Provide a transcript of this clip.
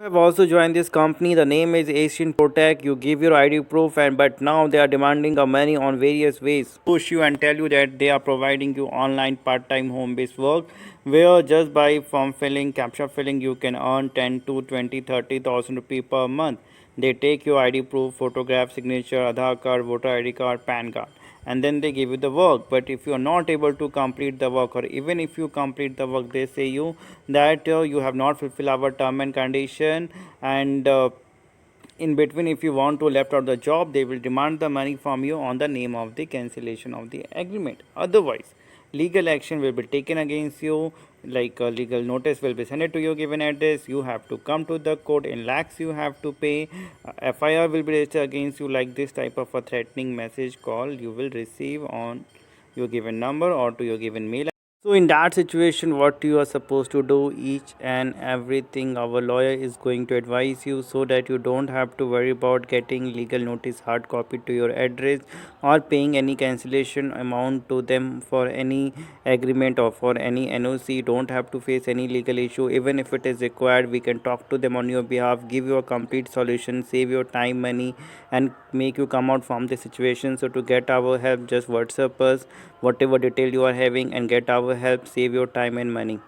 I've also joined this company. The name is Asian Protect. You give your ID proof, and but now they are demanding the money on various ways. Push you and tell you that they are providing you online part-time home-based work, where just by form filling, capture filling, you can earn 10 to 20, 30,000 rupees per month. They take your ID proof, photograph, signature, Aadhaar card, voter ID card, PAN card, and then they give you the work. But if you are not able to complete the work, or even if you complete the work, they say you that you have not fulfilled our term and condition, and in between, if you want to left out the job, they will demand the money from you on the name of the cancellation of the agreement. Otherwise, legal action will be taken against you, like a legal notice will be sent to your given address. You have to come to the court in lakhs, you have to pay. FIR will be registered against you, like this type of a threatening message call you will receive on your given number or to your given mail. So in that situation, what you are supposed to do, each and everything our lawyer is going to advise you, so that you don't have to worry about getting legal notice hard copy to your address, or paying any cancellation amount to them for any agreement or for any NOC. Don't have to face any legal issue. Even if it is required, we can talk to them on your behalf, give you a complete solution, save your time, money, and make you come out from the situation. So to get our help, just WhatsApp us whatever detail you are having and get our help, save your time and money.